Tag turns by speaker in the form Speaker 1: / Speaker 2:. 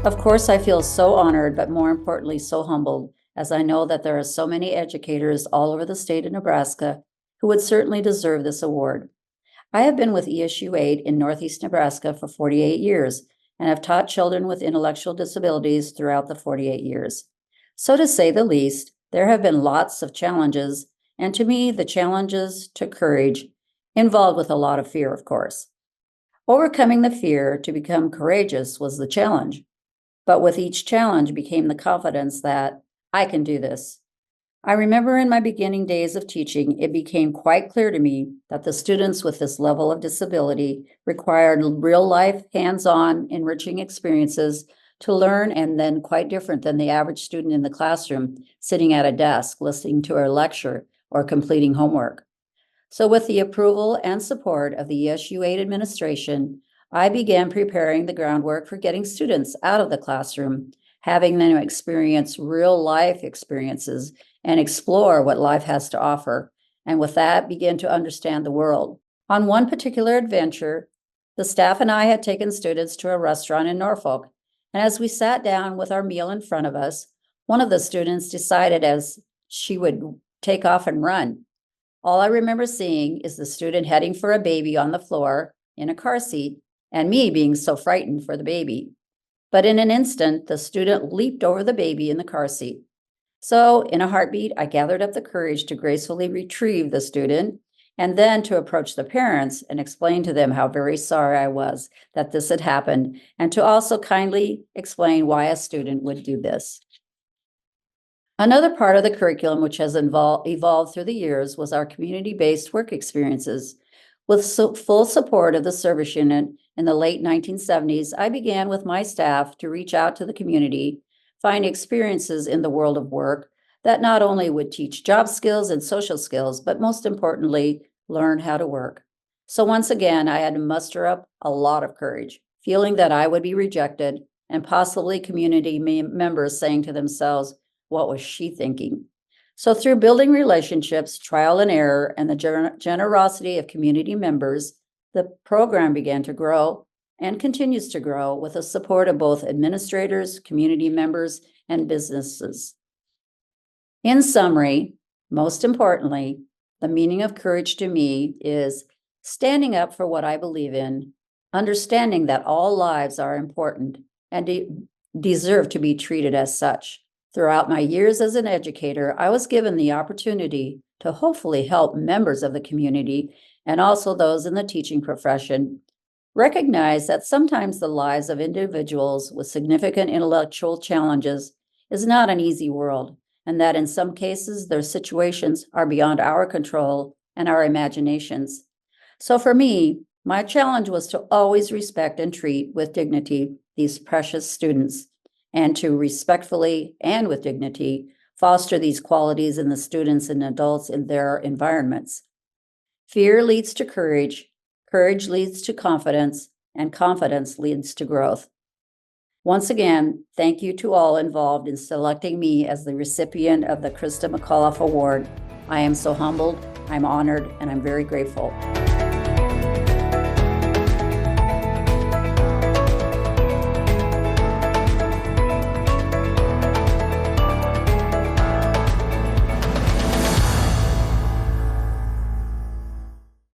Speaker 1: Of course, I feel so honored, but more importantly, so humbled, as I know that there are so many educators all over the state of Nebraska who would certainly deserve this award. I have been with ESU 8 in Northeast Nebraska for 48 years and have taught children with intellectual disabilities throughout the 48 years. So, to say the least, there have been lots of challenges, and to me, the challenges to courage involved with a lot of fear, of course. Overcoming the fear to become courageous was the challenge. But with each challenge became the confidence that I can do this. I remember in my beginning days of teaching, it became quite clear to me that the students with this level of disability required real life, hands-on, enriching experiences to learn, and then quite different than the average student in the classroom sitting at a desk listening to a lecture or completing homework. So with the approval and support of the ESU 8 administration, I began preparing the groundwork for getting students out of the classroom, having them experience real life experiences and explore what life has to offer, and with that, begin to understand the world. On one particular adventure, the staff and I had taken students to a restaurant in Norfolk, and as we sat down with our meal in front of us, one of the students decided as she would take off and run. All I remember seeing is the student heading for a baby on the floor in a car seat, and me being so frightened for the baby. But in an instant, the student leaped over the baby in the car seat. So in a heartbeat, I gathered up the courage to gracefully retrieve the student and then to approach the parents and explain to them how very sorry I was that this had happened, and to also kindly explain why a student would do this. Another part of the curriculum which has evolved through the years was our community-based work experiences. With full support of the service unit in the late 1970s, I began with my staff to reach out to the community, find experiences in the world of work that not only would teach job skills and social skills, but most importantly, learn how to work. So once again, I had to muster up a lot of courage, feeling that I would be rejected and possibly community members saying to themselves, what was she thinking? So through building relationships, trial and error, and the generosity of community members, the program began to grow and continues to grow with the support of both administrators, community members, and businesses. In summary, most importantly, the meaning of courage to me is standing up for what I believe in, understanding that all lives are important and deserve to be treated as such. Throughout my years as an educator, I was given the opportunity to hopefully help members of the community and also those in the teaching profession recognize that sometimes the lives of individuals with significant intellectual challenges is not an easy world, and that in some cases their situations are beyond our control and our imaginations. So for me, my challenge was to always respect and treat with dignity these precious students, and to respectfully and with dignity foster these qualities in the students and adults in their environments. Fear leads to courage, courage leads to confidence, and confidence leads to growth. Once again, thank you to all involved in selecting me as the recipient of the Christa McAuliffe Award. I am so humbled, I'm honored, and I'm very grateful.